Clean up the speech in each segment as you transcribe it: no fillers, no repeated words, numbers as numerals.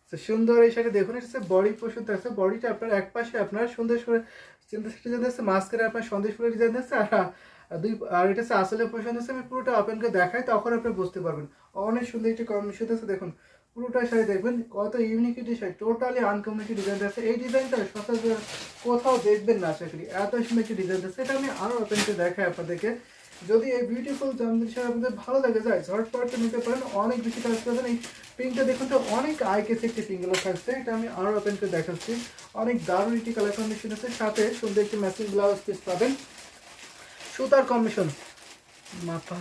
তো সুন্দর এই শাড়ি দেখুন, এটা হচ্ছে বডি পোর্শন থাকছে। বডিটা আপনার এক পাশে আপনার সুন্দর করে ডিজাইন আছে, মাঝখানে আপনার সন্দেশ ফুলের ডিজাইন আছে, আর এটা হচ্ছে আসলে পোর্শন আছে। আমি পুরোটা ওপেন করে দেখাই, তখন আপনি বুঝতে পারবেন। অনেক সুন্দর একটি কম্বিনেশন আছে দেখুন, পুরোটা শাড়ি দেখবেন কত ইউনিকিটি শাড়ি, টোটালি আনকমনিটি ডিজাইন আছে। এই ডিজাইনটা সচরাচর কোথাও দেখবেন না আশা করি, এত সুন্দর একটি ডিজাইন আছে। এটা আমি আরও ওপেন করে দেখাই আপনাদেরকে। যদি এই বিউটিফুল জামদানি শাড়ি আপনাদের ভালো লাগে যায় ঝটপট নিতে পারেন, অনেক বেশি কাজ করবেন। এই পিঙ্কটা দেখুন তো অনেক আই কেসে একটি পিঙ্কগুলো থাকছে, এটা আমি আরও ওপেন করে দেখাচ্ছি। অনেক দারুণ একটি কালার কম্বিনেশন আছে, সাথে সুন্দর একটি ম্যাচিং ব্লাউজ পিস পাবেন, সুতার কম্বিনেশন মাপা।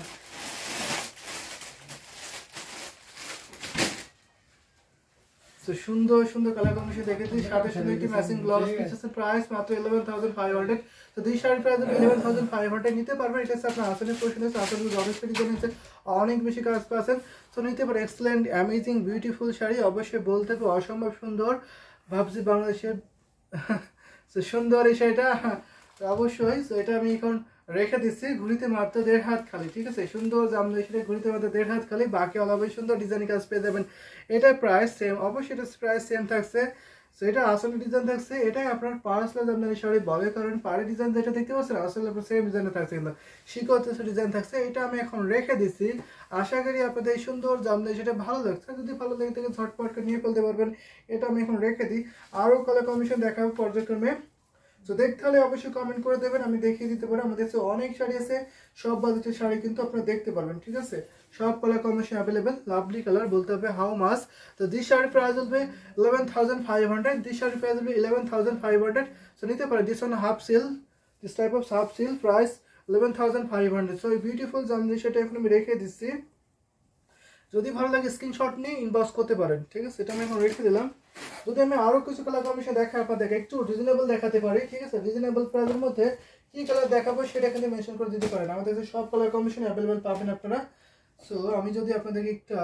তো সুন্দর সুন্দর কালার কম্বিনেশন দেখেছি, সাথে সুন্দর একটি ম্যাচিং ব্লাউজ পিস আছে। প্রাইস মাত্র 11,500। তো দুই শাড়ির প্রাইস 11,500 নিতে পারবেন। এটা হচ্ছে আপনার আসলে পোর্শন আছে, আসলে যথেষ্ট ডিজাইন আছে, অনেক বেশি কাজ পাচ্ছেন। তো নিতে পারেন এক্সেলেন্ট অ্যামেজিং বিউটিফুল শাড়ি, অবশ্যই বলতে হবে অসম্ভব সুন্দর। ভাবছি বাংলাদেশের সুন্দর এই শাড়িটা অবশ্যই। তো এটা আমি এখন রেখে দিচ্ছি, ঘুরিতে মাত্র 1.5 হাত খালি, ঠিক আছে। সুন্দর জামদানি শাড়ি ঘুরিতে মাত্র 1.5 হাত খালি, বাকি অলাভাবে সুন্দর ডিজাইন কাজ পেয়ে যাবেন। এটার প্রাইস সেম, অবশ্যই এটা প্রাইস সেম থাকছে। তো এটা আসলে ডিজাইন থাকছে, এটাই আপনার পার্সলা জামদানি শাড়ি বলে, কারণ পাড়ে ডিজাইন যেটা দেখতে পাচ্ছেন আসলে আপনার সেম ডিজাইনে থাকছে, কিন্তু শিকড়তে ডিজাইন থাকছে। এটা আমি এখন রেখে দিচ্ছি, আশা করি আপনাদের এই সুন্দর জামদানি সেটা ভালো লাগছে। যদি ভালো লেগে থাকে ঝটপট করে নিয়ে ফেলতে পারবেন। এটা আমি এখন রেখে দিই, আরও কালার কম্বিনেশন দেখাবো পর্যায়ক্রমে। তো দেখতে হলে অবশ্যই কমেন্ট করে দেবেন, আমি দেখিয়ে দিতে পারি। আমাদের কাছে অনেক শাড়ি আছে, সব বাজেটের শাড়ি কিন্তু আপনারা দেখতে পারবেন, ঠিক আছে। সব colour combination available, lovely colour, বলতে হবে হাউ মাস। তো দিস শাড়ির প্রাইস হবে 11,500, দিস শাড়ির প্রাইস হবে 11,500। সো নিতে পারেন, this on half seal, this type of half seal, price 11,500। So এই বিউটিফুল জামদানি সেটা এখন আমি রেখে দিচ্ছি, যদি ভালো লাগে স্ক্রিনশট নিয়ে ইনবক্স করতে পারেন, ঠিক আছে। এটা আমি এখন রেখে দিলাম। যদি আমি আরও কিছু কালার কম্বিনেশন দেখাই আপনাদেরকে, একটু রিজনেবল দেখাতে পারি, ঠিক আছে। রিজনেবল প্রাইসের মধ্যে কী কালার দেখাবো সেটা কিন্তু মেনশন করে দিতে পারেন, আমাদের কাছে সব কালার কম্বিনেশন অ্যাভেলেবেল পাবেন আপনারা। সো আমি যদি আপনাদেরকে একটা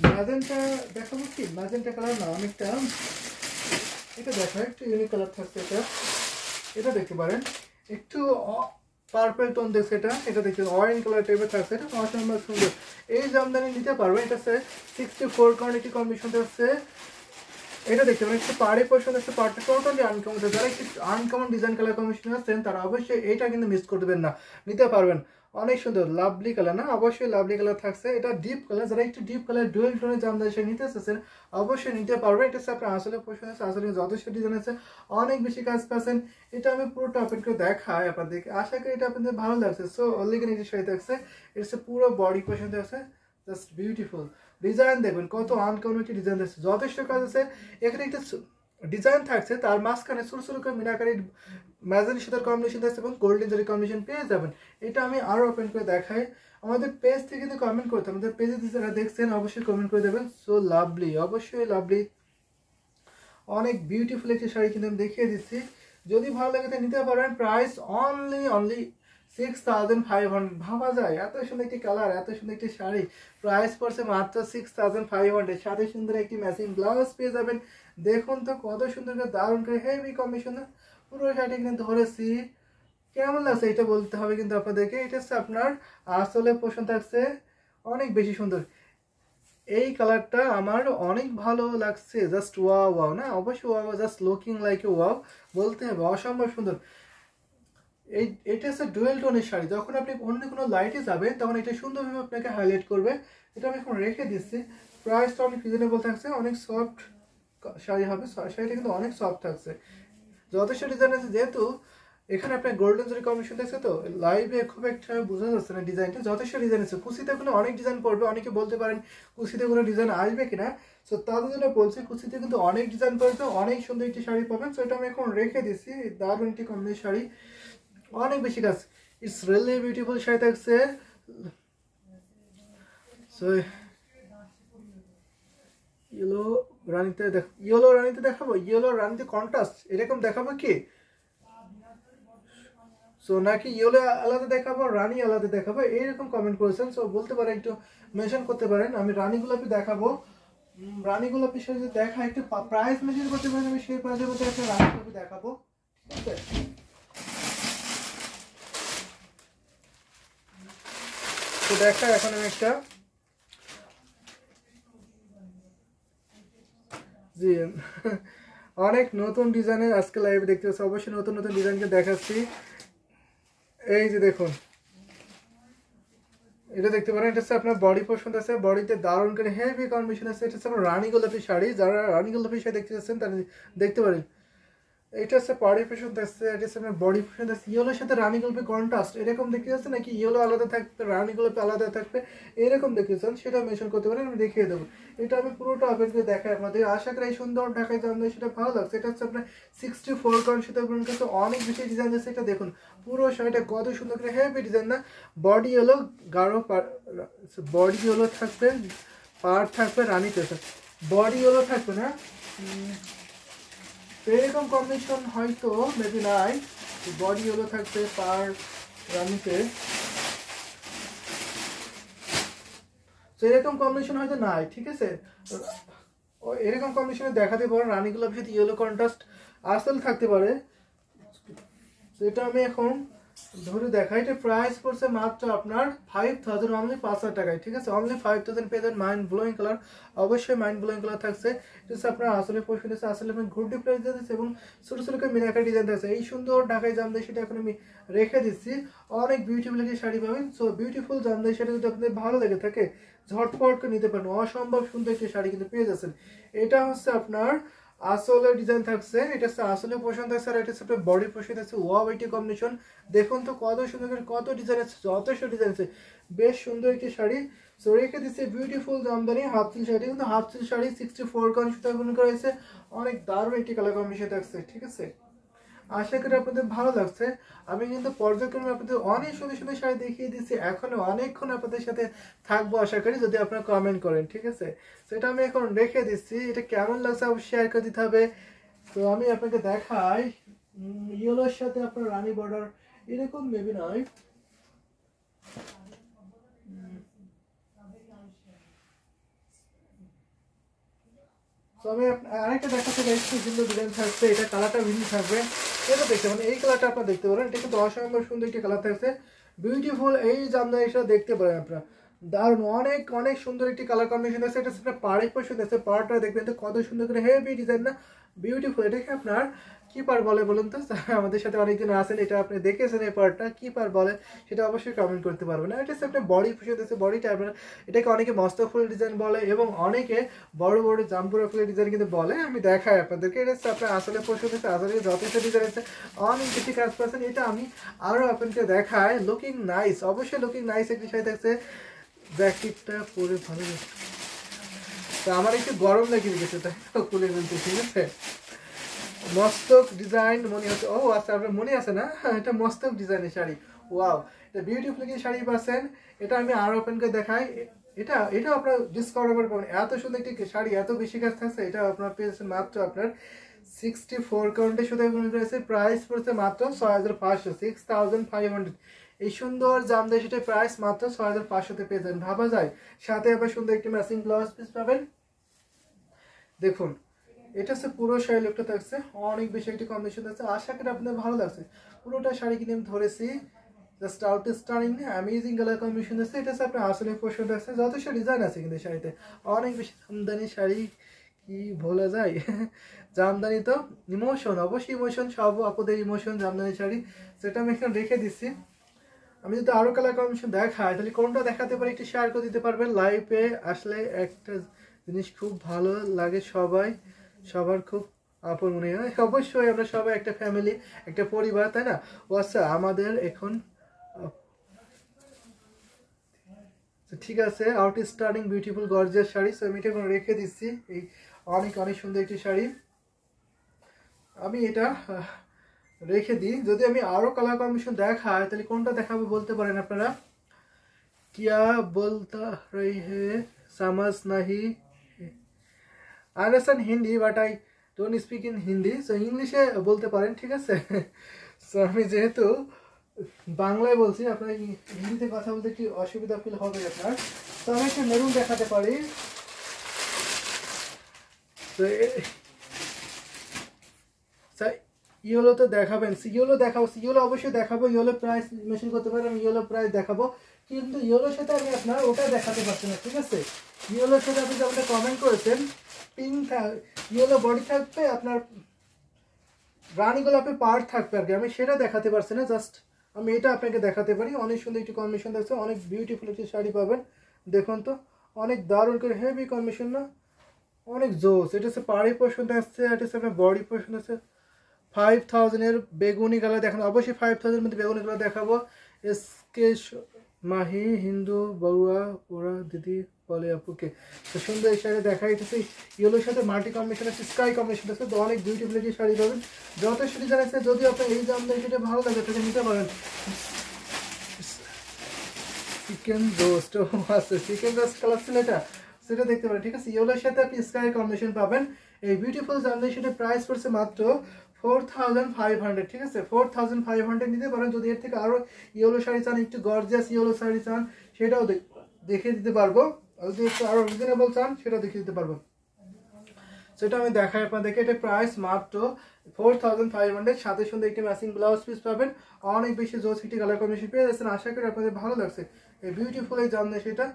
ম্যাজেন্টা দেখাবো, কি ম্যাজেন্টা কালার না, আমি একটা এটা দেখাই, একটু ইউনিক কালার থাকছে। এটা দেখতে পারেন, একটু পার্পল টোন দেখছে, এটা দেখতে অরেঞ্জ কালার টাইপের থাকছে, এটা অসম্ভব সুন্দর। এই জামদানি নিতে পারবে, এটা হচ্ছে 64 কোয়ালিটি কম্বিনেশন আছে। এটা দেখতে পারেন একটু পাড়ে পোর্শন আছে, পাড়টা টোটালি আনকমন। যারা একটু আনকমন ডিজাইন কালার কম্বিনেশন আছেন তারা অবশ্যই এটা কিন্তু মিস করবেন না, নিতে পারবেন। অনেক সুন্দর লাভলি কালার না, অবশ্যই লাভলি কালার থাকছে। এটা ডিপ কালার, যারা একটু ডিপ কালার ডুয়েল টোনের জামদানি শাড়ি নিতে এসেছেন অবশ্যই নিতে পারবেন। এটা হচ্ছে আপনার আসলে পোর্শন আছে, আসলে যথেষ্ট ডিজাইন আছে, অনেক বেশি কাজ পাচ্ছেন। এটা আমি পুরোটা ওপেন করে দেখাই আপনাদেরকে, আশা করি এটা আপনাদের ভালো লাগছে। সো অনলি এই শাড়ি থাকছে, এটা পুরো বডি পোর্শন আছে, জাস্ট বিউটিফুল ডিজাইন। দেখবেন কত আনকমন একটি ডিজাইন আছে, যথেষ্ট কাজ আছে। এখানে একটা ডিজাইন থাকছে, তার মাঝখানে ছোটো ছোটো করে মিনাকারি ম্যাজেন্টা সুতার কম্বিনেশন থাকছে এবং গোল্ডেন জারি কম্বিনেশন পেয়ে যাবেন। এটা আমি আরও ওপেন করে দেখাই। আমাদের পেজ থেকে কিন্তু কমেন্ট করতে, আমাদের পেজে যারা দেখছেন অবশ্যই কমেন্ট করে দেবেন। সো লাভলি, অবশ্যই লাভলি, অনেক বিউটিফুল একটি শাড়ি কিন্তু আমি দেখিয়ে দিচ্ছি, যদি ভালো লাগে তো নিতে পারেন। Price only 6,500। ভাবা যায় এত সুন্দর একটি কালার, এত সুন্দর একটি শাড়ি, প্রাইস পড়ছে মাত্র 6,500। সাথে সুন্দর একটি ম্যাচিং ব্লাউজ পেয়ে যাবেন। দেখুন তো কত সুন্দর করে, দারুণ করে হেভি কম্বিনেশন, পুরো শাড়ি কিন্তু ধরেছি। কেমন লাগছে এটা বলতে হবে কিন্তু আপনাদেরকে। এটা হচ্ছে আপনার আসলে পোষণ থাকছে, অনেক বেশি সুন্দর। এই কালারটা আমার অনেক ভালো লাগছে, জাস্ট ওয়াও ওয়াও না, অবশ্যই wow, just looking like a wow, বলতে হবে অসম্ভব সুন্দর। এটা হচ্ছে ডুয়েল টোনের শাড়ি, যখন আপনি অন্য কোনো লাইটে যাবেন তখন এটা সুন্দরভাবে আপনাকে হাইলাইট করবে। এটা আমি এখন রেখে দিচ্ছি, প্রাইসটা অনেক রিজনেবল থাকছে, অনেক সফট শাড়ি হবে, শাড়িটা কিন্তু অনেক সফট থাকছে, যথেষ্ট ডিজাইন আছে। যেহেতু এখানে আপনার গোল্ডেন জরি কম্বিনেশন আছে, তো লাইভে খুব একটা বোঝা যাচ্ছে না ডিজাইনটা, যথেষ্ট ডিজাইন আছে। কুচিতে কোনো অনেক ডিজাইন পড়বে, অনেকে বলতে পারেন কুচিতে কোনো ডিজাইন আসবে কিনা। সো তাদের জন্য বলছি, কুচিতে কিন্তু অনেক ডিজাইন পড়বে, অনেক সুন্দর একটি শাড়ি পাবেন। সো এটা আমি এখন রেখে দিচ্ছি, দারুণ একটি কম্বিনেশন শাড়ি, অনেক বেশি কাজ, ইটস রিয়েলি বিউটিফুল শাড়ি থাকছে। সো ইয়েলো রানিতে ইয়েলো রানিতে দেখাবো, ইয়েলো রানিতে কন্ট্রাস্ট এরকম দেখাবো কি, সো নাকি ইয়েলো আলাদা দেখাবো, রানি আলাদা দেখাবো, এইরকম কমেন্ট করেছেন। সো বলতে পারেন, একটু মেনশন করতে পারেন। আমি রানি গোলাপি দেখাবো, রানি গোলাপি সাথে যদি দেখা একটু প্রাইস মেনশন করতে পারেন, আমি সেই প্রাইসের মধ্যে একটা রানি গোলাপি দেখাবো, ঠিক আছে। তো দেখা এখন আমি একটা জি অনেক নতুন ডিজাইনের আজকে লাইভে দেখতে পাচ্ছি, অবশ্যই নতুন নতুন ডিজাইনকে দেখাচ্ছি। এই যে দেখুন এটা দেখতে পারেন, এটা হচ্ছে আপনার বডি পোর্শন আছে, বডিতে দারুণ করে হেভি কম্বিনেশন আছে। এটা হচ্ছে আপনার রানী গোলাপি শাড়ি, যারা রানী গোলাপি শাড়ি দেখতে পাচ্ছেন তারা দেখতে পারেন। এটা হচ্ছে বডি পোর্শন আছে, এটা হচ্ছে আপনার বডি পোর্শন আছে ইয়েলোর সাথে রানী গোলাপি কন্ট্রাস্ট এরকম দেখতে যাচ্ছে, নাকি ইয়েলো আলাদা থাকবে রানী গোলাপি আলাদা থাকবে এরকম দেখতে চান সেটা মেনশন করতে পারেন, আমি দেখিয়ে দেবো। এটা আমি পুরোটা আপনাকে দেখাই আপনাদের, আশা করি এই সুন্দর ঢাকায় জানলে সেটা ভালো লাগছে। এটা হচ্ছে আপনার 64 কারণ সেটা আপনার কাছে অনেক বেশি ডিজাইন আছে। এটা দেখুন পুরো শাড়িটা কত সুন্দর করে হেভি ডিজাইন না, বডি হলো গাঢ় বডি হলো থাকবে, পার থাকবে রানীতে, বডি হলো থাকবে না এরকম কম্বিনেশন হয়তো মেবি নাই, বডি হলো থাকবে পার রানীতে, তো এরকম কম্বিনেশন হয়তো নাই, ঠিক আছে। এরকম কম্বিনেশনে দেখাতে পারেন রানী গোলাপের সাথে ইয়েলো কন্ট্রাস্ট আসল থাকতে পারে। এটা আমি এখন ধরে দেখাই, এটা প্রাইস পড়ছে মাত্র আপনার 5000 অনলি 5000 টাকায়, ঠিক আছে। অনলি 5000 পেয়ে যাবেন মাইন্ড ব্লোয়িং কালার, অবশ্যই মাইন্ড ব্লোয়িং কালার থাকছে। এটা আপনার আসলে পোর্শন আছে, আসলে আপনি ঘুরটি প্রাইস দিয়েছে এবং ছোট ছোট করে মিনাকার ডিজাইন থাকছে। এই সুন্দর ঢাকায় জামদানি সেটা এখন আমি রেখে দিচ্ছি, অনেক বিউটিফুল একটি শাড়ি পাবেন। সো বিউটিফুল জামদানি শাড়ি যদি আপনাদের ভালো লেগে থাকে ঝটপট করে নিতে পারেন, অসম্ভব সুন্দর একটি শাড়ি কিন্তু পেয়ে যাচ্ছেন। এটা হচ্ছে আপনার আসলে ডিজাইন থাকছে, এটা হচ্ছে আসলে পোর্শন থাকছে, আর এটা হচ্ছে আপনার বডি পোর্শন থাকছে। ওয়াও এইটি কম্বিনেশন দেখুন তো কত সুন্দর করে কত ডিজাইন আছে, যথেষ্ট ডিজাইন আছে, বেশ সুন্দর একটি শাড়ি। সো রেখে দিচ্ছে beautiful Jamdani half seal sari, কিন্তু হাফ সিল শাড়ি 64 কাউন্ট সুতা ব্যবহার করা হয়েছে, অনেক দারুণ একটি কালার কম্বিনেশন থাকছে, ঠিক আছে। আশা করি আপনাদের ভালো লাগছে। আমি কিন্তু পর্যায়ক্রমে আপনাদের অনেক সুন্দর সুন্দর শাড়ি দেখিয়ে দিচ্ছি, এখনো অনেকক্ষণ আপনাদের সাথে থাকবো আশা করি, যদি আপনারা কমেন্ট করেন, ঠিক আছে। সেটা আমি এখন রেখে দিচ্ছি, এটা কেমন লাগছে অবশ্যই শেয়ার করে দিতে হবে। তো আমি আপনাকে দেখাই ইয়েলোর সাথে আপনার রানী বর্ডার এরকম মেবি নয়, আমি আরেকটা দেখাতে চাইছি সুন্দর ডিজাইন থাকছে, এটা কালারটা ভিন্ন থাকবে। এটা দেখতে পারেন, এই কালারটা আপনারা দেখতে পারেন, এটা কিন্তু অসম্ভব সুন্দর একটি কালার থাকছে, বিউটিফুল এই জামদানিটা দেখতে পারেন আপনারা, দারুণ অনেক অনেক সুন্দর একটি কালার কম্বিনেশন আছে। এটা সেটা পাড়ের পোর্শন আছে, পাড়টা দেখবেন তো কত সুন্দর করে হেভি ডিজাইন না, বিউটিফুল। এটাকে আপনার কি পার বলে বলুন তো, আমাদের সাথে অনেকজন আছেন এটা আপনি দেখেছেন, এই পার্টটা কি পার বলে সেটা অবশ্যই কমেন্ট করতে পারবেন। এটা হচ্ছে আপনার বডি পোর্শন আছে, বডিটা আপনার এটাকে অনেকে মস্তক ফুল ডিজাইন বলে এবং অনেকে বড় বড় জাম্পুরা ফুলের ডিজাইন কিন্তু বলে, আমি দেখাই আপনাদেরকে। এটা হচ্ছে আপনার আসলে পোর্শন আছে, আসলে যথেষ্ট ডিজাইন আছে, অনেক বেশি কাজ পাচ্ছেন। এটা আমি আরও আপনাকে দেখাই, লুকিং নাইস, অবশ্যই লুকিং নাইস একটি শাড়ি থাকছে। জ্যাকেটটা পরে ভালো লাগছে, তো আমার একটু গরম লেগে গেছে তাই খুলে বলতে, ঠিক আছে। মস্তক ডিজাইন মনে হচ্ছে, ও আচ্ছা আপনার মনে আছে না, এটা মস্তক ডিজাইনের শাড়ি, ওয়াও এটা বিউটিফুল কি শাড়ি পাচ্ছেন। এটা আমি আরো ওপেন করে দেখাই, এটা এটা আপনার ডিসকাউন্ট পাবেন, এত সুন্দর একটি শাড়ি এত বেশি কাজ থাকছে। এটা আপনার পেয়েছেন মাত্র আপনার 64 কাউন্টে শুধু রয়েছে, প্রাইস পড়ছে মাত্র 6500, 6500। এই সুন্দর জামদানি সেটা প্রাইস মাত্র 6500-তে পেয়ে যাবেন, ভাবা যায়। সাথে আবার সুন্দর একটি ম্যাচিং ব্লাউজ পিস পাবেন। দেখুন এটা হচ্ছে পুরো শাড়ি লুকটা থাকছে, অনেক বেশি একটি কম্বিনেশন আছে, আশা করি আপনাদের ভালো লাগছে। পুরোটা শাড়ি কিনে আমি ধরেছি, just out steering amazing colour combination আছে। এটা হচ্ছে আপনার আসলে পোর্শন আছে, যথেষ্ট ডিজাইন আছে কিন্তু শাড়িতে, অনেক বেশি জামদানি শাড়ি কি ভোলা যায় জামদানি তো ইমোশন, অবশ্যই ইমোশন, সব আপদের ইমোশন জামদানি শাড়ি, সেটা আমি এখানে রেখে দিচ্ছি। আমি যদি আরো কালার কম্বিনেশন দেখাই তাহলে কোনটা দেখাতে পারি একটু শেয়ার করে দিতে পারবেন। লাইভে আসলে একটা জিনিস খুব ভালো লাগে, সবার খুব আপন মনে হয়, অবশ্যই আমরা সবাই একটা ফ্যামিলি, একটা পরিবার, তাই না। ও আচ্ছা আমাদের এখন ঠিক আছে, out stunning beautiful gorgeous sari, so আমি এটা এখন রেখে দিচ্ছি। এই অনেক অনেক সুন্দর একটি শাড়ি, আমি এটা রেখে দিই। যদি আমি আরো কালার কম্বিনেশন দেখাই তাহলে কোনটা দেখাবো বলতে পারেন আপনারা। কিয়া বলতা রহি হে समझ नहीं, I understand Hindi but I don't speak in Hindi, so ইংলিশে বলতে পারেন, ঠিক আছে। সো আমি যেহেতু বাংলায় বলছি, আপনার হিন্দিতে কথা বলতে কি অসুবিধা ফিল হবে আপনার, তো আমি একটা মেরুন দেখাতে পারি। তো ইয়েলো তো দেখাবেন, ইয়েলো দেখাবো, ইয়েলো অবশ্যই দেখাবো, ইয়েলো প্রাইস মেনশন করতে পারেন, আমি ইয়েলো প্রাইস দেখাবো, কিন্তু ইয়েলোর সাথে আমি আপনার ওটা দেখাতে পারছি না, ঠিক আছে। ইয়েলোর সাথে আপনি যেমনটা কমেন্ট করেছেন পিঙ্ক ইয়েলো বডি থাকবে, আপনার রানী গোলাপের পার্ট থাকবে আর কি। আমি সেটা দেখাতে পারছি না, জাস্ট আমি এটা আপনাকে দেখাতে পারি। অনেক সুন্দর একটি কম্বিনেশন থাকছে, অনেক বিউটিফুল একটি শাড়ি পাবেন। দেখুন তো অনেক দারুণ করে হেভি কম্বিনেশন না, অনেক জোস। এটা হচ্ছে পাড়ি পোর্শন আসছে, এটা হচ্ছে আপনার বডি পোর্শন আছে। 5000 বেগুনি কালার দেখানো, অবশ্যই 5000 মধ্যে বেগুনি কালার দেখাবো। এসকে মাহি হিন্দু বড়ুয়া ওরা দিদি বলে আপুকে, তো সুন্দর এই শাড়ি দেখাইতেছে। ইয়েলোর সাথে মাল্টি কম্বিনেশন আছে, স্কাই কম্বিনেশন আছে, তো অনেক বিউটিফুল একটি শাড়ি পাবেন। যথেষ্ট ডিজাইন আছে, যদি আপনার এই দাম দেয় সেটা ভালো লাগে তাহলে নিতে পারেন। চিকেন রোস্ট আছে, চিকেন রোস্ট কালার ছিল এটা, সেটা দেখতে পারেন। ঠিক আছে, ইয়েলোর সাথে আপনি স্কাই কম্বিনেশন পাবেন। এই বিউটিফুল জামদানি সেটা প্রাইস পড়ছে মাত্র 4500। ঠিক আছে, 4500 নিতে পারেন। যদি এর থেকে আরো ইয়েলো শাড়ি চান, একটু গর্জিয়াস ইয়েলো শাড়ি চান, সেটাও দেখিয়ে দিতে পারবো। যদি একটু আরো রিজনেবল চান সেটাও দেখিয়ে দিতে পারবো। সেটা আমি দেখাই আপনাদেরকে। এটা প্রাইস মাত্র 4500। সাথে সুন্দর একটি ম্যাচিং ব্লাউজ পিস পাবেন। অনেক বেশি জোস একটি কালার কম্বিনেশন পেয়ে যাচ্ছেন। আশা করি আপনাদের ভালো লাগছে এই বিউটিফুল এই জামদানি সেটা।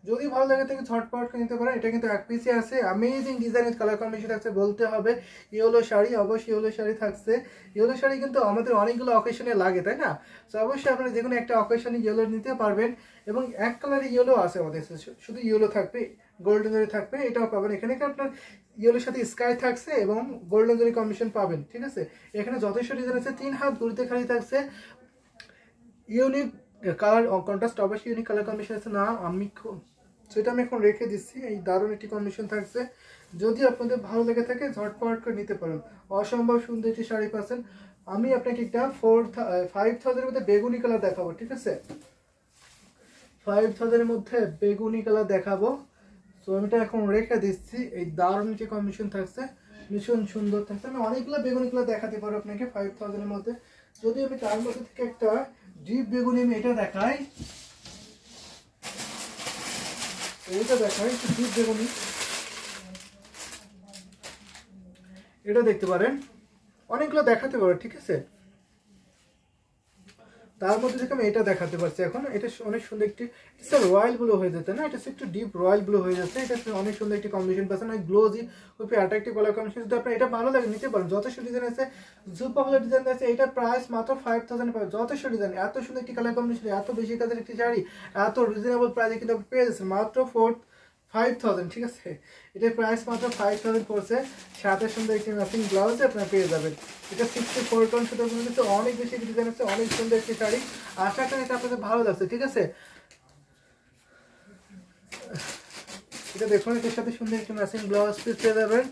যদি ভালো লাগে তাকে ঝটপট করে নিতে পারেন। এটা কিন্তু এক পিসে আছে, অ্যামেজিং ডিজাইনের কালার কম্বিনেশন থাকছে বলতে হবে। ইয়েলো শাড়ি, অবশ্যই ইয়েলো শাড়ি থাকছে। ইয়েলো শাড়ি কিন্তু আমাদের অনেকগুলো অকেশনে লাগে, তাই না? তো অবশ্যই আপনারা যে কোনো একটা অকেশনে ইয়েলো নিতে পারবেন। এবং এক কালারের ইয়েলো আছে আমাদের, শুধু ইয়েলো থাকবে, গোল্ডেন জরি থাকবে, এটাও পাবেন। এখানে আপনার ইয়েলোর সাথে স্কাই থাকছে এবং গোল্ডেন জরি কম্বিনেশন পাবেন। ঠিক আছে, এখানে যথেষ্ট ডিজাইন আছে। 3 হাত ঘুরতে খালি থাকছে, ইউনিক কালার কন্ট্রাস্ট, অবশ্যই ইউনিক কালার কম্বিনেশন আছে। না আমি সেটা আমি এখন রেখে দিচ্ছি। এই দারুণ একটি কম্বিনেশন থাকছে, যদি আপনাদের ভালো লেগে থাকে ঝটপট করে নিতে পারেন। অসম্ভব সুন্দর একটি শাড়ি পাচ্ছেন। আমি আপনাকে একটা 5000 মধ্যে বেগুনি কালার দেখাবো। ঠিক আছে, 5000 মধ্যে বেগুনি কালার দেখাবো। তো আমি এটা এখন রেখে দিচ্ছি। এই দারুণ একটি কম্বিনেশন থাকছে, ভীষণ সুন্দর থাকছে। আমি অনেকগুলো বেগুনি কালার দেখাতে পারবো আপনাকে 5000 মধ্যে। যদি আমি তার মধ্যে থেকে একটা ডিপ বেগুনি আমি এটা দেখাই, এটা দেখাই ডিপ বেগুনি, এটা দেখতে পারেন। অনেকগুলো দেখাতে পারো। ঠিক আছে, তার মধ্যে থেকে আমি এটা দেখাতে পারছি এখন। এটা অনেক সুন্দর একটি রয়্যাল ব্লু হয়ে যেতে না, এটা একটু ডিপ রয়্যাল ব্লু হয়ে যাচ্ছে। এটা অনেক সুন্দর একটি কম্বিনেশন পাচ্ছেন, অনেক গ্লোজি, খুবই অ্যাট্রাকটিভ কালার কম্বিনেশন। যদি আপনার এটা ভালো লাগে নিতে পারেন। যথেষ্ট ডিজাইন আছে, সুপার ভালো ডিজাইন আছে। এটা প্রাইস মাত্র 5000 পাবেন। যথেষ্ট ডিজাইন, এত সুন্দর একটি কালার কম্বিনেশন, এত বেশি কাজের একটি শাড়ি, এত রিজনেবল প্রাইসে কিন্তু আপনি পেয়ে যাচ্ছেন মাত্র 5000। ঠিক আছে, এটার প্রাইস মাত্র 5000 পড়ছে। সাথে সুন্দর একটি ম্যাচিং ব্লাউজ আপনারা পেয়ে যাবেন। এটা 64 টোন সুতরাং কিন্তু অনেক বেশি ডিজাইন আছে, অনেক সুন্দর একটি শাড়ি। আশা করি এটা আপনাদের ভালো লাগছে। ঠিক আছে, এটা দেখুন, এটার সাথে সুন্দর একটি ম্যাচিং ব্লাউজ পিস পেয়ে যাবেন।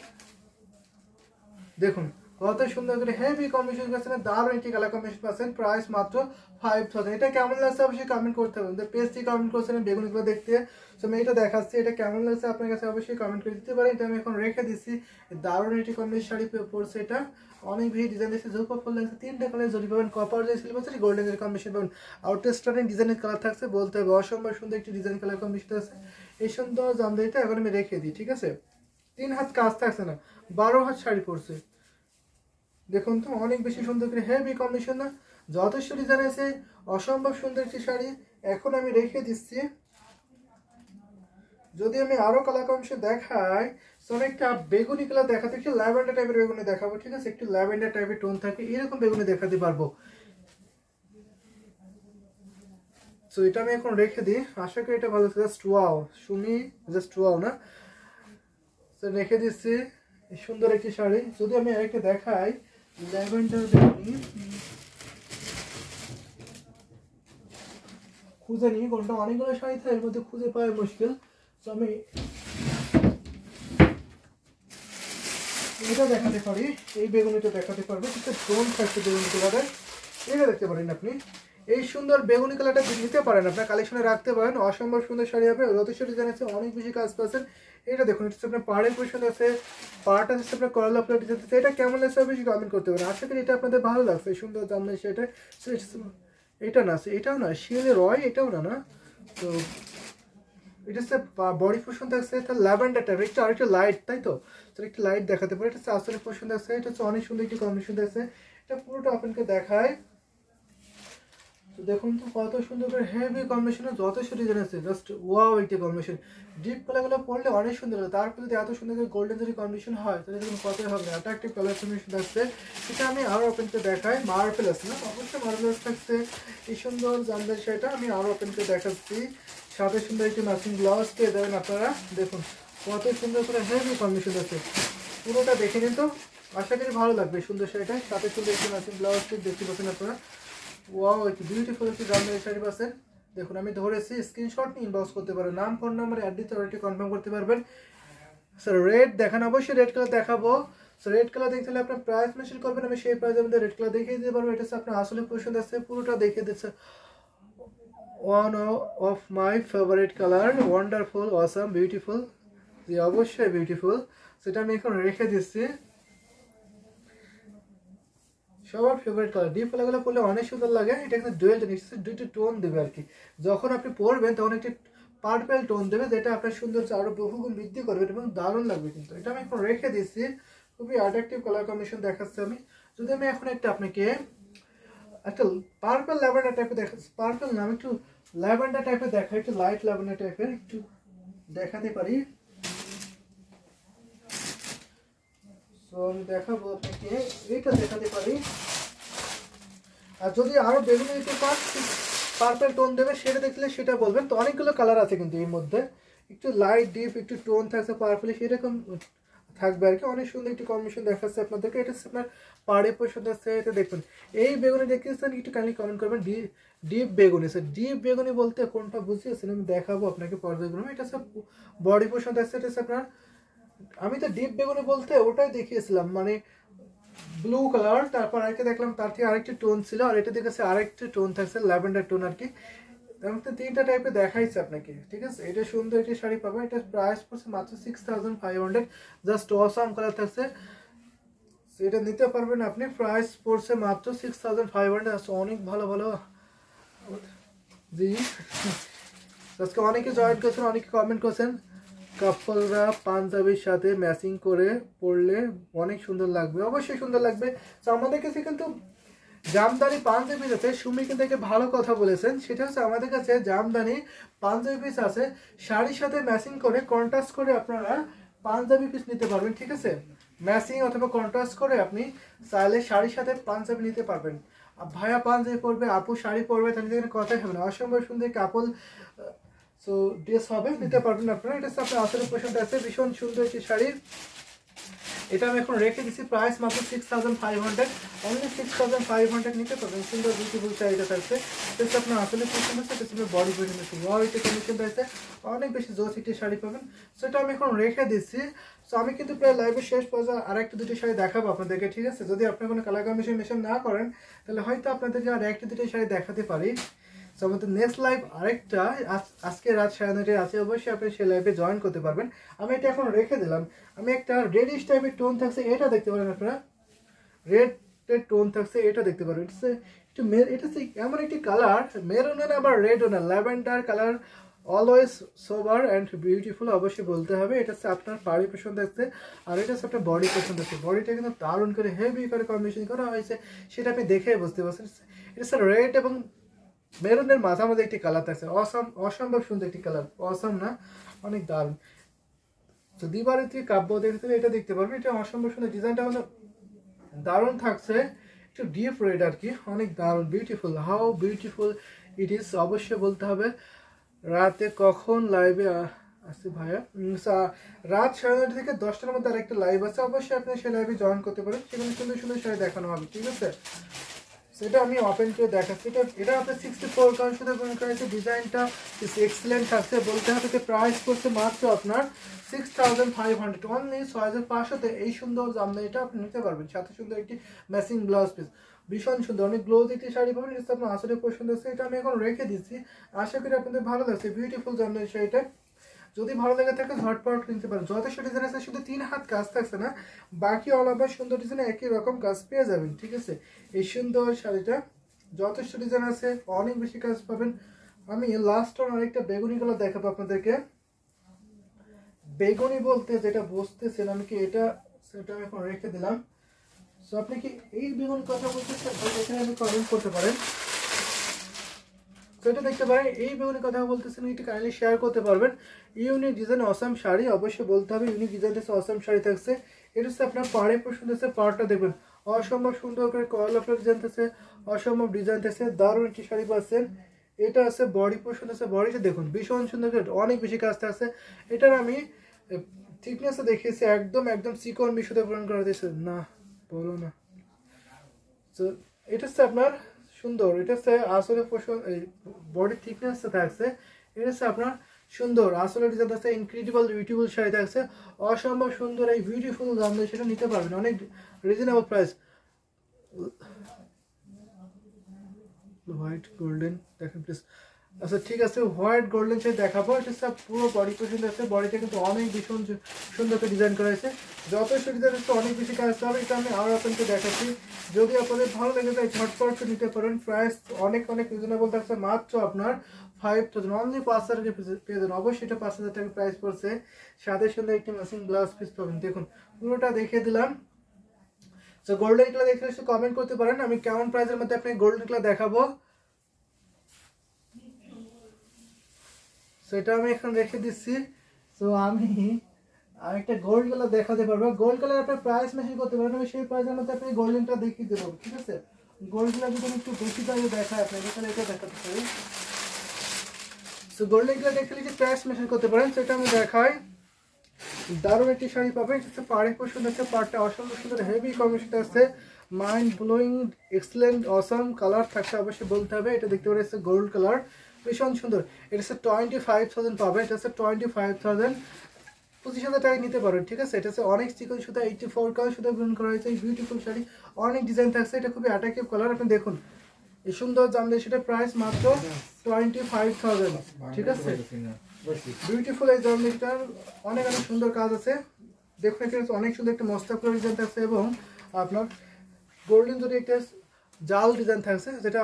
দেখুন কত সুন্দর করে হেভি কম্বিনেশন করছেন, দারুণ একটি কালার কম্বিনেশন পাচ্ছেন। প্রাইস মাত্র 5000। এটা কেমন লাগছে অবশ্যই কমেন্ট করতে হবে। পেজ থেকে কমেন্ট করছেন বেগুনিগুলো দেখতে, তো আমি এটা দেখাচ্ছি। এটা কেমন লাগছে আপনার কাছে অবশ্যই কমেন্ট করে দিতে পারেন। এটা আমি এখন রেখে দিচ্ছি। দারুণ একটি কম্বিনেশন শাড়ি পরছে, এটা অনেক বেশি ডিজাইন দিচ্ছে। জোপা ফুল লাগছে, 3টা কালার জরি পাবেন, কপার জরি, সিলভার জরি, গোল্ডেন জরি কম্বিনেশন পাবেন। আউটস্ট্যান্ডিং ডিজাইনের কালার থাকছে বলতে হবে, অসম্ভব সুন্দর একটি ডিজাইন কালার কম্বিনেশন আছে। এই সুন্দর জামদানিটা এখন আমি রেখে দিই। ঠিক আছে, 3 হাত কাজ থাকছে না, 12 হাত শাড়ি পরছে। দেখুন তো অনেক বেশি সুন্দর করে হেভি কম্বিনেশন না, যথেষ্ট ডিজাইন আছে, অসম্ভব সুন্দর একটি শাড়ি। এখন আমি রেখে দিচ্ছি। যদি আমি আরো কালার কম্বিনেশন দেখাই, অনেকটা বেগুনি কালার দেখাতে, একটু ল্যাভেন্ডার টাইপের বেগুনি দেখাবো। ঠিক আছে, একটু ল্যাভেন্ডার টাইপের টোন থাকে, এরকম বেগুনি দেখাতে পারবো। তো এটা আমি এখন রেখে দিই। আশা করি এটা ভালো। Just wow Sumi, just wow না, তো রেখে দিচ্ছি। সুন্দর একটি শাড়ি। যদি আমি আরেকটা দেখাই ল্যাভেন্ডার বেগুনি, খুঁজে নিই কোনটা, অনেকগুলো শাড়ি থাকে এর মধ্যে খুঁজে পাওয়া মুশকিল। তো আমি এটা দেখাতে পারি, এই বেগুনিটা দেখাতে পারবো। কিন্তু ড্রোন থাকছে বেগুনি কালারের, এটা দেখতে পারেন আপনি। এই সুন্দর বেগুনি কালারটা নিতে পারেন, আপনার কালেকশনে রাখতে পারেন। অসম্ভব সুন্দর শাড়ি হবে, যথেষ্ট ডিজাইন আছে, অনেক বেশি কাজ পাচ্ছেন। এটা দেখুন, এটা আপনার পাড়ের পোর্শন আছে, পাড়টা হচ্ছে আপনার করলা প্লেট ডিজাইন আছে। এটা কেমন লাগছে বেশি কমেন্ট করতে পারেন। আশা করি এটা আপনাদের ভালো লাগছে। এই সুন্দর জামদানি সেটা, এটা না, এটাও না, শিলে রয়, এটাও না, না তো এটা হচ্ছে বডি পোর্শন থাকছে ল্যাভেন্ডার টাইপ, একটু আরেকটু লাইট, তাই তো একটু লাইট দেখাতে পারে। এটা হচ্ছে আসলে পোর্শন থাকছে, এটা হচ্ছে অনেক সুন্দর একটি কম্বিনেশন থাকছে। এটা পুরোটা আপনাকে দেখায়। তো দেখুন তো কত সুন্দর করে হেভি কম্বিনেশনে যথেষ্ট ডিজাইন আছে, জাস্ট ওয়াও একটা কম্বিনেশন। ডিপ কালারগুলো পরলে অনেক সুন্দর লাগে, তারপর যদি এত সুন্দর করে গোল্ডেন যদি কম্বিনেশন হয় তাহলে দেখুন কতই হবে। অ্যাট্রাকটিভ কালার কম্বিনেশন থাকছে, সেটা আমি আরও ওপেন করে দেখাই। মার্বেল আছে না, অবশ্যই মার্বেল থাকছে। এই সুন্দর জামদানি শাড়িটা আমি আরও ওপেন করে দেখাচ্ছি, সাথে সুন্দর একটি ম্যাচিং ব্লাউজ পেয়ে যাবেন আপনারা। দেখুন কত সুন্দর করে হেভি কম্বিনেশন আছে, পুরোটা দেখে নিন তো, আশা করি ভালো লাগবে সুন্দর শাড়িটা। সাথে সুন্দর একটি ম্যাচিং ব্লাউজ পিস দেখতে পাচ্ছেন আপনারা। ওয়াও, একটি বিউটিফুল একটি জামদানি শাড়ি পাচ্ছেন। দেখুন আমি ধরেছি, স্ক্রিনশট নিয়ে ইনবক্স করতে পারেন, নাম ফোন নাম্বার অ্যাড দিতে অলরেডি কনফার্ম করতে পারবেন। স্যার রেড দেখান, অবশ্যই রেড কালার দেখাবো। সো রেড কালার দেখতে হলে আপনার প্রাইস মেনশন করবেন, আমি সেই প্রাইসের মধ্যে রেড কালার দেখিয়ে দিতে পারবো। এটা হচ্ছে আপনার আসলে পছন্দ আছে, পুরোটা দেখিয়ে দিচ্ছে। One of my favourite colour, wonderful, awesome, beautiful, জি অবশ্যই বিউটিফুল। সেটা আমি এখন রেখে দিচ্ছি। সবার ফেভারিট কালার, ডিপ কালারগুলো পরলে অনেক সুন্দর লাগে। এটা কিন্তু ডুয়েল টোন, দুইটি টোন দেবে আর কি। যখন আপনি পরবেন তখন একটি পার্পল টোন দেবে, যেটা আপনার সৌন্দর্য আরো বহুগুণ বৃদ্ধি করবে এবং দারুণ লাগবে কিন্তু। এটা আমি এখন রেখে দিচ্ছি, খুবই অ্যাট্রাকটিভ কালার কম্বিনেশন দেখাচ্ছে। আমি যদি আমি এখন একটা আপনাকে একটা পার্পল ল্যাভেন্ডার টাইপের দেখাচ্ছি, পার্পল না, আমি একটু ল্যাভেন্ডার টাইপের দেখাই, একটু লাইট ল্যাভেন্ডার টাইপের একটু দেখাতে পারি। তো আমি দেখাবো আপনাকে, এইটা দেখাতে পারি। আর যদি আরো বেগুনি দিতে পার, পার্পল টোন দেবে, সেটা দেখলে সেটা বলবেন। তো অনেকগুলো কালার আছে কিন্তু এর মধ্যে, একটু লাইট ডিপ একটু টোন থাকছে পার্পলে, সেরকম থাকবে আর কি। অনেক সুন্দর একটি কম্বিনেশন দেখাচ্ছে আপনাদেরকে। এটা হচ্ছে আপনার পাড়ে পছন্দ আছে, এটা দেখুন। এই বেগুনি দেখতেছেন, একটু কাইন্ডলি কমেন্ট করবেন। ডিপ বেগুনি, স্যার ডিপ বেগুনি বলতে কোনটা বুঝিয়েছেন আমি দেখাবো আপনাকে পর্যায়ক্রমে। এটা হচ্ছে বডি পছন্দ আছে, এটা হচ্ছে আপনার, আমি তো ডিপ বেগুনি বলতে ওটাই দেখিয়েছিলাম, মানে ব্লু কালার। তারপর আরেকটা দেখলাম, তার থেকে আরেকটি টোন ছিল, আর এটা দেখেছে আরেকটি টোন থাকছে ল্যাভেন্ডার টোন আর কি। আমি তো তিনটা টাইপের দেখাইছি আপনাকে, ঠিক আছে। এটা সুন্দর একটি শাড়ি পাবেন, এটা প্রাইস পড়ছে মাত্র 6500, জাস্ট অসাম কালার থাকছে। এটা নিতে পারবেন আপনি, প্রাইস পড়ছে মাত্র 6500। অনেক ভালো ভালো, জি আজকে অনেকে জয়েন করছেন, অনেকে কমেন্ট করছেন। কাপলরা পাঞ্জাবির সাথে ম্যাচিং করে পরলে অনেক সুন্দর লাগবে, অবশ্যই সুন্দর লাগবে। তো আমাদের কাছে কিন্তু জামদানি পাঞ্জাবি আছে, সুমি কিন্তু একটা ভালো কথা বলেছেন, সেটা হচ্ছে আমাদের কাছে জামদানি পাঞ্জাবি পিস আছে, শাড়ির সাথে ম্যাচিং করে কন্ট্রাস্ট করে আপনারা পাঞ্জাবি পিস নিতে পারবেন, ঠিক আছে। ম্যাচিং অথবা কন্ট্রাস্ট করে আপনি চাইলে শাড়ির সাথে পাঞ্জাবি নিতে পারবেন। ভাইয়া পাঞ্জাবি পরবে, আপু শাড়ি পরবে, তাহলে কথাই হবে না। অসম্ভব সুন্দর কাপল সো ড্রেস হবে, নিতে পারবেন আপনারা। এটা হচ্ছে আপনার আসলে পছন্দ আছে, ভীষণ সুন্দর একটি শাড়ি। এটা আমি এখন রেখে দিচ্ছি, প্রাইস মাত্র 6500, অনলি 6500 নিতে পারবেন। সুন্দর বিউটিফুল শাড়িটা থাকছে, এটা আপনার আসলে পছন্দ আছে, এটা আপনার বডি পছন্দ আছে, ওয়াইটে কন্ডিশন থাকছে, অনেক বেশি জোস একটি শাড়ি পাবেন। সেটা আমি এখন রেখে দিচ্ছি। সো আমি কিন্তু প্রায় লাইভের শেষ পর্যায়ে আর একটা দুটি শাড়ি দেখাবো আপনাদেরকে, ঠিক আছে। যদি আপনার কোনো কালার কম্বিনেশন মেশন না করেন তাহলে হয়তো আপনাদেরকে আর একটা দুটি শাড়ি দেখাতে পারি। সো আমাদের নেক্সট লাইভ আরেকটা আজকে রাত 9:30 আছে, অবশ্যই আপনি সেই লাইভে জয়েন করতে পারবেন। আমি এটা এখন রেখে দিলাম। আমি একটা রেডিশ টাইপের টোন থাকছে, এটা দেখতে পারেন আপনারা, রেড টোন থাকছে, এটা দেখতে পারেন। একটু এটা এমন একটি কালার, মেরুন না আবার রেডও না, lavender colour, always sober and beautiful অবশ্যই বলতে হবে। এটা হচ্ছে আপনার পাড়ি পছন্দ থাকছে, আর এটা হচ্ছে আপনার বডি পছন্দ আছে। বডিটা কিন্তু দারুণ করে হেভি করে কম্বিনেশন করা হয়েছে, সেটা আপনি দেখে বুঝতে পারছেন। এটা হচ্ছে রেড এবং মেরুনের মাঝামাঝি একটি কালার থাকছে, অসম্ভব সুন্দর একটি কালার, অসম না, অনেক দারুণ। তো দিবারিতি কাব্য দেখতে এটা দেখতে পারবেন, এটা অসম্ভব সুন্দর, ডিজাইনটা মানে দারুণ থাকছে, একটু ডিপ রেড আর কি, অনেক দারুণ, beautiful, how beautiful it is অবশ্যই বলতে হবে। রাতে কখন লাইভে আসছে ভাইয়া? রাত 9:30 থেকে 10টার মধ্যে আরেকটা লাইভ আছে, অবশ্যই আপনি সেই লাইভে জয়েন করতে পারেন, সেখানে সুন্দর সুন্দর শাড়ি দেখানো হবে, ঠিক আছে। সেটা আমি ওপেন করে দেখাচ্ছি। এটা আপনার 64 কারণ সাথে গুণ করেছে, ডিজাইনটা এক্সেলেন্ট থাকছে বলতে হবে। প্রাইস করছে মাত্র আপনার 6500, অনলি 6500-তে এই সুন্দর জামদানিটা আপনি নিতে পারবেন, সাথে সুন্দর একটি ম্যাচিং ব্লাউজ পিস, ভীষণ সুন্দর, অনেক গ্লোজ একটি শাড়ি পাবেন। এটা আপনার আসলে পছন্দ আছে, এটা আমি এখন রেখে দিচ্ছি, আশা করি আপনাদের ভালো লাগছে। বিউটিফুল জামদানি শাড়িটা যদি ভালো লেগে থাকে ঝটপট কিনতে পারেন, যথেষ্ট ডিজাইন আছে, শুধু 3 হাত কাজ থাকছে না, বাকি অল ওভার সুন্দর ডিজাইন একই রকম কাজ পেয়ে যাবেন, ঠিক আছে। এই সুন্দর শাড়িটা যথেষ্ট ডিজাইন আছে, অনেক বেশি কাজ পাবেন। আমি লাস্ট আরেকটা বেগুনি কালার দেখাবো আপনাদেরকে। বেগুনি বলতে যেটা বুঝতেছেন আমি কি, এটা সেটা আমি এখন রেখে দিলাম। সো আপনি কি এই বেগুনি কথা বলতেছেন, এখানে আপনি কমেন্ট করতে পারেন। তো এটা দেখতে পারেন। এই বেগুনি কথা বলতেছেন, একটু কাইন্ডলি শেয়ার করতে পারবেন। ইউনিক ডিজাইন অসাম শাড়ি, অবশ্যই বলতে হবে ইউনিক ডিজাইন আছে, অসাম শাড়ি থাকছে। এটা হচ্ছে আপনার পাড়ে পছন্দ আছে, পাড়টা দেখবেন অসম্ভব সুন্দর করে কল অফ ডিজাইন থাকছে, অসম্ভব ডিজাইন থাকছে, দারুণ একটি শাড়ি পাচ্ছেন। এটা আছে বডি পোর্শন আছে, বডিটা দেখুন ভীষণ সুন্দর করে অনেক বেশি কাজ থাকছে। এটার আমি থিকনেসটা দেখিয়েছি, একদম একদম চিকন মিশুতে পূরণ করা দিয়েছে না, বলো না। তো এটা হচ্ছে আপনার সুন্দর, এটা হচ্ছে আসলে পোর্শন বডি থিকনেসটা থাকছে। এটা হচ্ছে আপনার সুন্দর আসলে ডিজাইন থাকছে, ইনক্রেডিবল বিউটিফুল শাড়ি থাকছে, অসম্ভব সুন্দর এই বিউটিফুল দাম দিয়ে সেটা নিতে পারবেন, অনেক রিজনেবল প্রাইস। হোয়াইট গোল্ডেন দেখেন প্লিজ। আচ্ছা ঠিক আছে, হোয়াইট গোল্ডেন শাড়ি দেখাবো। এটা হচ্ছে পুরো বডি পছন্দ আছে, বডিটা কিন্তু অনেক ভীষণ সুন্দর করে ডিজাইন করা হয়েছে, যথেষ্ট ডিজাইন হচ্ছে, অনেক বেশি কাজ হবে। এটা আমি আরও আপনাকে দেখাচ্ছি, যদি আপনাদের ভালো লেগে যায় ঝটপট নিতে পারেন। প্রাইস অনেক অনেক রিজনেবল থাকছে, মাত্র আপনার 5000, অনলি 5000 টাকা পেয়ে যাবেন। অবশ্যই এটা 5000 টাকা প্রাইস পড়ছে, সাথে সুন্দর একটি ম্যাচিং ব্লাউজ পিস পাবেন। দেখুন পুরোটা দেখিয়ে দিলাম। তো গোল্ডেন কালার দেখলে একটু কমেন্ট করতে পারেন, আমি কেমন প্রাইসের মধ্যে আপনাকে গোল্ডেন কালার দেখাবো। সেটা আমি এখন রেখে দিচ্ছি। তো আমি আরেকটা গোল্ড কালার দেখাতে পারবো, গোল্ড কালার আপনার প্রাইস মেশিন করতে পারবেন, আমি সেই প্রাইসের মধ্যে আপনি গোল্ডেনটা দেখিয়ে দেবো, ঠিক আছে। গোল্ড কালার যদি আমি একটু বেশি দামে দেখায় আপনাকে, তাহলে এটা দেখাতে পারি। তো গোল্ডেন কালার দেখতে যে প্রাইস মেশিন করতে পারেন সেটা আমি দেখাই। দারুণ একটি শাড়ি পাবেন, পাড়ে খুব সুন্দর আছে, পাড়টা অসম্ভব সুন্দর হেভি কম্বিনেশন আছে, mind blowing excellent awesome colour থাকছে, অবশ্যই বলতে হবে। এটা দেখতে পাচ্ছেন গোল্ড কালার, ভীষণ সুন্দর। এটা হচ্ছে 25,000 পাবে, এটা হচ্ছে 25,000, 25,000 টাকায় নিতে পারবেন, ঠিক আছে। এটা হচ্ছে অনেক চিকন সুতা, 84 কালার সুতা গ্রহণ করা হয়েছে, এই বিউটিফুল শাড়ি, অনেক ডিজাইন থাকছে, এটা খুবই অ্যাট্রাকটিভ কালার। আপনি দেখুন এই সুন্দর জামদানি, সেটা প্রাইস মাত্র 25,000, ঠিক আছে। বিউটিফুল এই জামদানিটার অনেক অনেক সুন্দর কাজ আছে, দেখুন এখানে অনেক সুন্দর একটা মস্তাক করে ডিজাইন থাকছে, এবং আপনার গোল্ডেন যদি একটা জাল ডিজাইন থাকছে, যেটা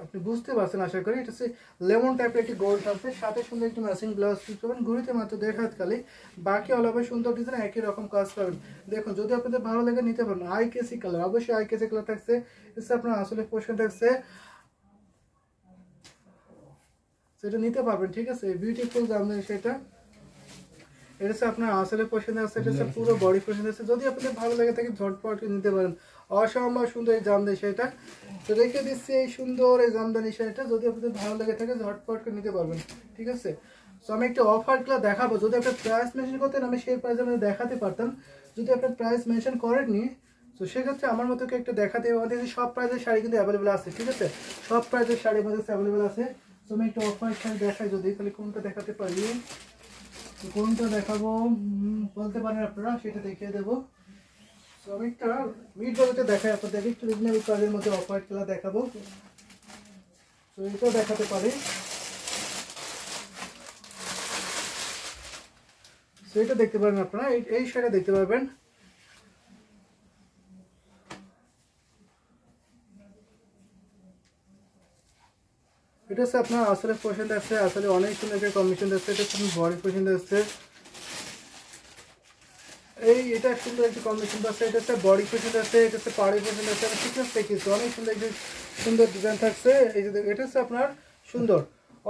আপনি বুঝতে পারছেন আশা করি। এটা হচ্ছে লেমন টাইপের একটি গোল্ড থাকছে, সাথে সুন্দর একটি ম্যাচিং ব্লাউজ পিস পাবেন, ঘুরিতে মাত্র 1.5 হাত খালি, বাকি অলভাবে সুন্দর ডিজাইন, একই রকম কাজ পাবেন। দেখুন যদি আপনাদের ভালো লাগে নিতে পারেন। আইকেসি কালার, অবশ্যই আইকেসি কালার থাকছে, এটা আপনার আসলে পোর্শন থাকছে, সেটা নিতে পারবেন, ঠিক আছে। বিউটিফুল জামদানি সেটা, এটা হচ্ছে আপনার আসলে পছন্দ আছে, এটা হচ্ছে পুরো বডি পছন্দ আছে, যদি আপনাদের ভালো লাগে থাকে ঝটপট নিতে পারেন। অসম্ভব সুন্দর এই জামদানি শাড়িটা, তো রেখে দিচ্ছি এই সুন্দর এই জামদানি শাড়িটা, যদি আপনাদের ভালো লাগে থাকে ঝটপট নিতে পারবেন, ঠিক আছে। তো আমি একটা অফারগুলো দেখাবো, যদি আপনার প্রাইস মেনশন করতেন আমি সেই প্রাইস আপনাদের দেখাতে পারতাম, যদি আপনার প্রাইস মেনশন করেননি তো সেক্ষেত্রে আমার মতো একটা দেখাতে হবে। আমাদের সব প্রাইসের শাড়ি কিন্তু অ্যাভেলেবেল আছে, ঠিক আছে, সব প্রাইসের শাড়ি আমাদের অ্যাভেলেবেল আছে। তো আমি একটা অফার শাড়ি দেখাই, যদি তাহলে কোনটা দেখাতে পারি, কোনটা দেখাবো বলতে পারেন আপনারা, সেটা দেখিয়ে দেবো। তো আমি একটা মিড বাজেটে দেখাই আপনাদের, একটু রিজনেবল প্রাইসের মধ্যে অফার খেলা দেখাবো। তো এটা দেখাতে পারি, সেটা দেখতে পারেন আপনারা, এই শাড়িটা দেখতে পারবেন। এটা হচ্ছে আপনার আসলে পছন্দ আছে, আসলে অনেক সুন্দর একটা কম্বিনেশন আছে, এটা হচ্ছে বডি পছন্দ আছে, এটা সুন্দর একটা কম্বিনেশন আছে, এটা হচ্ছে বডি পছন্দ আছে, এটা হচ্ছে পাড়ি পছন্দ আছে, ঠিকঠাক দেখিয়েছি, অনেক সুন্দর একটা সুন্দর ডিজাইন থাকছে। এই যে এটা হচ্ছে আপনার সুন্দর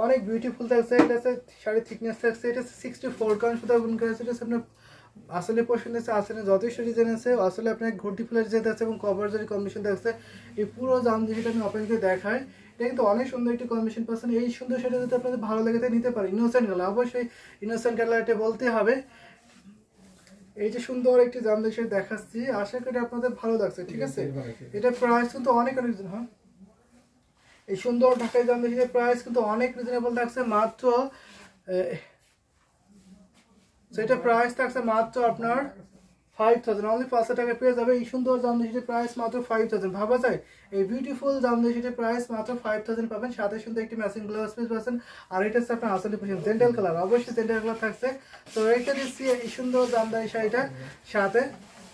অনেক বিউটিফুল থাকছে, এটা হচ্ছে শাড়ির থিকনেস থাকছে, এটা হচ্ছে 64 কাউন্ট সুতা গুণ করা আছে, এটা হচ্ছে আপনার আসলে পছন্দ আছে, আসলে যথেষ্ট ডিজাইন আছে, আসলে আপনার ঘটি ফুলের ডিজাইন আছে এবং কভার জারি কম্বিনেশন থাকছে। এই পুরো জামদানিটা আমি ওপেন করে দেখাই, এটা কিন্তু অনেক সুন্দর একটি কম্বিনেশন পাচ্ছেন। এই সুন্দর শাড়িটা যদি আপনাদের ভালো লাগে তাই নিতে পারেন। ইনোসেন্ট কালার, অবশ্যই ইনোসেন্ট কালার এটা বলতে হবে। এই যে সুন্দর একটি জামদানি শাড়ি দেখাচ্ছি, আশা করি আপনাদের ভালো লাগছে, ঠিক আছে। এটা প্রাইস কিন্তু অনেক অনেক, হ্যাঁ এই সুন্দর ঢাকাই জামদানি শাড়ির প্রাইস কিন্তু অনেক রিজনেবল থাকছে, মাত্র সেটা প্রাইস থাকছে মাত্র আপনার 5000, অনলি 500 টাকা পেয়ে যাবে এই সুন্দর জামদানি শাড়ির প্রাইস মাত্র 5000। ভাবা যায় এই বিউটিফুল জামদানি শাড়ির প্রাইস মাত্র 5000 পাবেন, সাথে সুন্দর একটি ম্যাচিং ব্লাউজ পিস পাচ্ছেন, আর এটা হচ্ছে আপনার আসলে পছন্দ জেন্টাল কালার, অবশ্যই জেন্টাল কালার থাকছে। তো রেখে দিচ্ছি এই সুন্দর জামদানি শাড়িটা, সাথে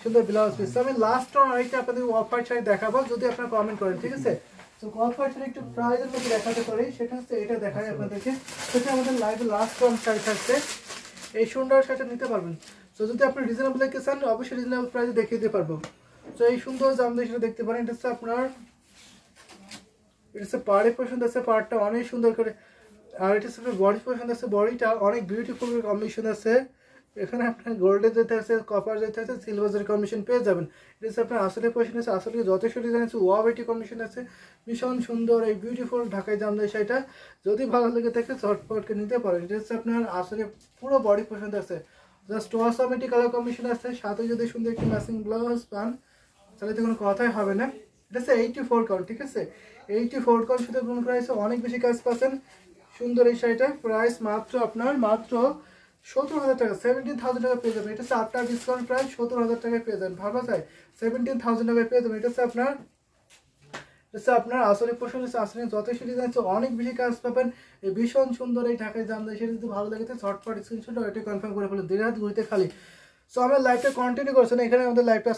সুন্দর ব্লাউজ পিস। আমি লাস্ট আরেকটা আপনাদের অফার শাড়ি দেখাবো, যদি আপনারা কমেন্ট করেন, ঠিক আছে। তো অফার শাড়ি একটু প্রাইসের মধ্যে দেখাতে পারি, সেটা হচ্ছে এটা দেখাই আপনাদেরকে, সেটা আমাদের লাইভে লাস্ট শাড়ি থাকছে, এই সুন্দর শাড়িটা নিতে পারবেন। তো যদি আপনি রিজনেবল দেখতে চান অবশ্যই রিজনেবল প্রাইসে দেখিয়ে দিতে পারবো। তো এই সুন্দর জামদানি শাড়ি দেখতে পারেন, এটা হচ্ছে আপনার এটা হচ্ছে পাড়ে পছন্দ আছে, পাড়টা অনেক সুন্দর করে। আর এটা হচ্ছে বডি পছন্দ আছে, বডিটা অনেক বিউটিফুল কম্বিনেশন আছে। এখানে আপনার গোল্ডের যেতে আছে, কপার যেতে আছে, সিলভার কম্বিনেশন পেয়ে যাবেন। এটা হচ্ছে আপনার আসলে পছন্দ আছে, আসলে যথেষ্ট ডিজাইন আছে, ওয়াইটি কম্বিনেশন আছে, ভীষণ সুন্দর এই বিউটিফুল ঢাকায় জামদানি শাড়িটা যদি ভালো লেগে থাকে ঝটপটকে নিতে পারেন। এটা হচ্ছে আপনার আসলে পুরো বডি পছন্দ আছে, জাস্ট ওয়াসামেটি কালার কম্বিনেশন আছে, সাথে যদি সুন্দর একটি ম্যাচিং ব্লাউজ পান তাহলে তো কোনো কথাই হবে না। এটা হচ্ছে 84 কাউন্ট, ঠিক আছে, 84 কাউন্ট শুধু গ্রহণ করা হয়েছে, অনেক বেশি কাজ পাচ্ছেন। সুন্দর এই শাড়িটা প্রাইস মাত্র আপনার মাত্র 17,000 টাকা, 17,000 টাকা পেয়ে যাবেন। এটা হচ্ছে আফটার ডিসকাউন্ট প্রাইস 17,000 টাকায় পেয়ে যাবেন। ভাবা যায় 17,000 টাকায় পেয়ে যাবেন। এটা হচ্ছে আপনার আসলে পছন্দ হচ্ছে, আসলে যথেষ্ট ডিজাইন আছে, অনেক বেশি কাজ পাবেন। এই ভীষণ সুন্দর এই ঢাকায় জামদানি সেটা যদি ভালো লাগে ঝটপট স্ক্রিনশট এটা কনফার্ম করে ফেলে, দেরি হাত ঘুরতে খালি। সো আমরা লাইভটা কন্টিনিউ করছি না, এখানে আমাদের লাইভটা